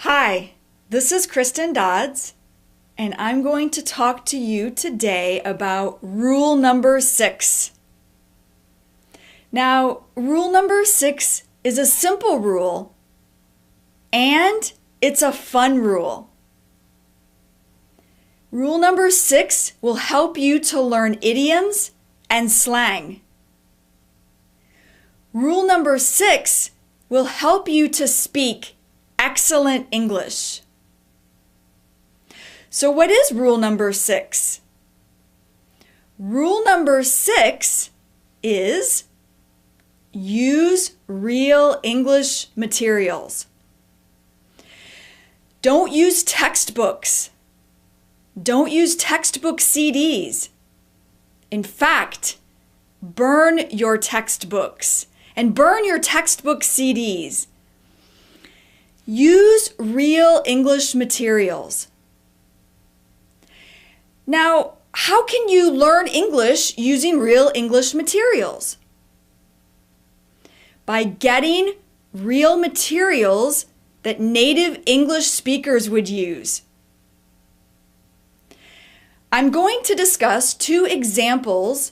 Hi, this is Kristen Dodds, and I'm going to talk to you today about rule number 6. Now, rule number 6 is a simple rule, and it's a fun rule. Rule number 6 will help you to learn idioms and slang. Rule number 6 will help you to speak excellent English. So what is rule number 6? Rule number 6 is use real English materials. Don't use textbooks. Don't use textbook CDs. In fact, burn your textbooks and burn your textbook CDs. Use real English materials. Now, how can you learn English using real English materials? By getting real materials that native English speakers would use. I'm going to discuss 2 examples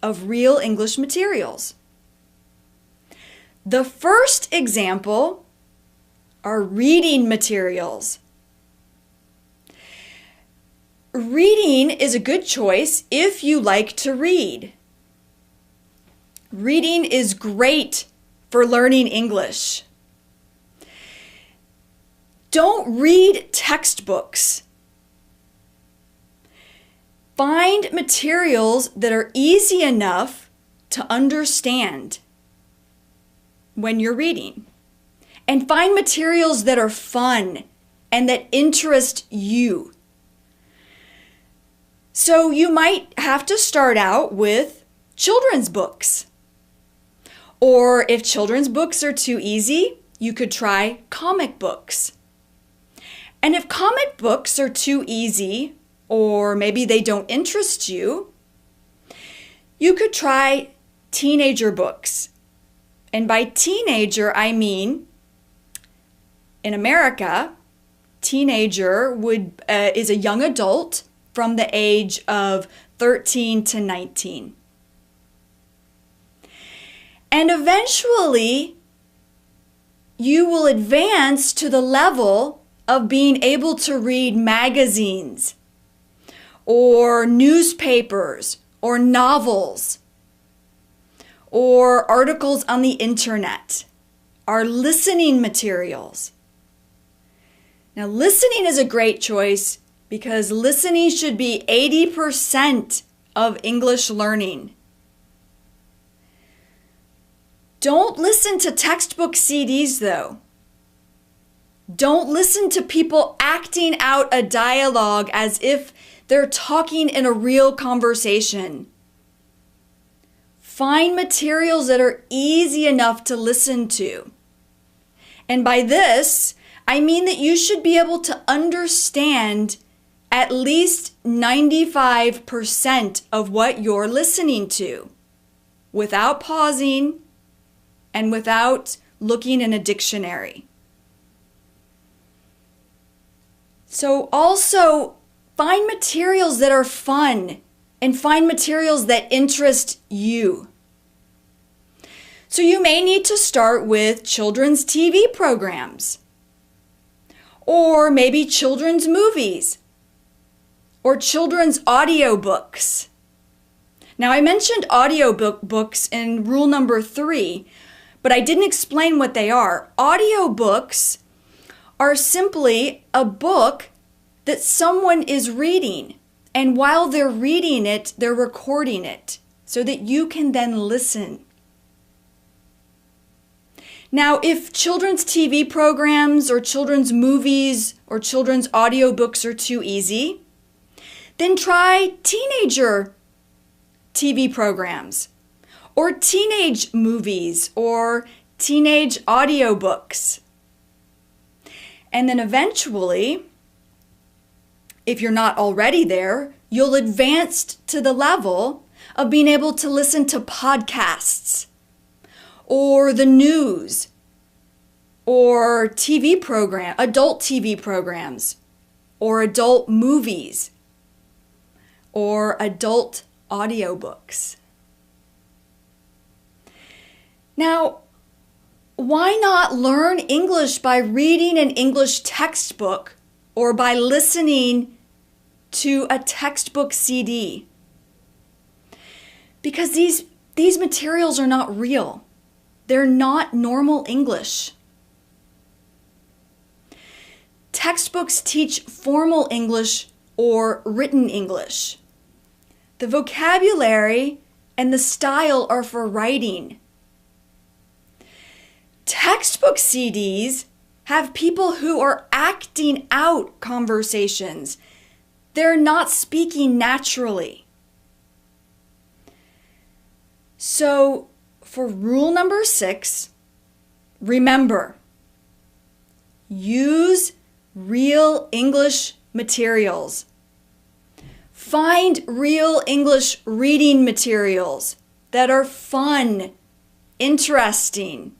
of real English materials. The first example are reading materials. Reading is a good choice if you like to read. Reading is great for learning English. Don't read textbooks. Find materials that are easy enough to understand when you're reading. And find materials that are fun and that interest you. So you might have to start out with children's books. Or if children's books are too easy, you could try comic books. And if comic books are too easy, or maybe they don't interest you, you could try teenager books. And by teenager, I mean, in America, teenager is a young adult from the age of 13 to 19. And eventually, you will advance to the level of being able to read magazines, or newspapers, or novels, or articles on the internet, or listening materials. Now, listening is a great choice because listening should be 80% of English learning. Don't listen to textbook CDs, though. Don't listen to people acting out a dialogue as if they're talking in a real conversation. Find materials that are easy enough to listen to. And by this, I mean that you should be able to understand at least 95% of what you're listening to without pausing and without looking in a dictionary. So also, find materials that are fun and find materials that interest you. So you may need to start with children's TV programs, or maybe children's movies, or children's audiobooks. Now, I mentioned audiobooks in rule number 3, but I didn't explain what they are. Audiobooks are simply a book that someone is reading, and while they're reading it, they're recording it so that you can then listen. Now, if children's TV programs or children's movies or children's audiobooks are too easy, then try teenager TV programs or teenage movies or teenage audiobooks. And then eventually, if you're not already there, you'll advance to the level of being able to listen to podcasts or the news or adult TV programs, or adult movies, or adult audiobooks. Now, why not learn English by reading an English textbook or by listening to a textbook CD? Because these materials are not real. They're not normal English. Textbooks teach formal English or written English. The vocabulary and the style are for writing. Textbook CDs have people who are acting out conversations. They're not speaking naturally. So, for rule number 6, remember, use real English materials. Find real English reading materials that are fun, interesting,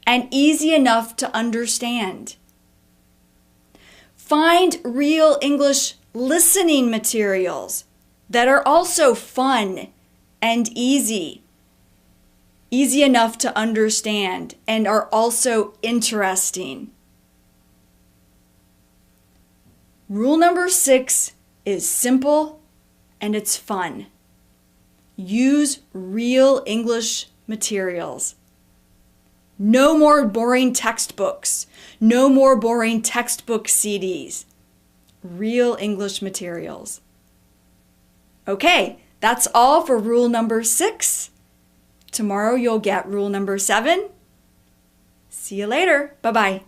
and easy enough to understand. Find real English listening materials that are also fun and easy enough to understand, and are also interesting. Rule number 6 is simple and it's fun. Use real English materials. No more boring textbooks. No more boring textbook CDs. Real English materials. Okay, that's all for rule number 6. Tomorrow you'll get rule number 7. See you later. Bye-bye.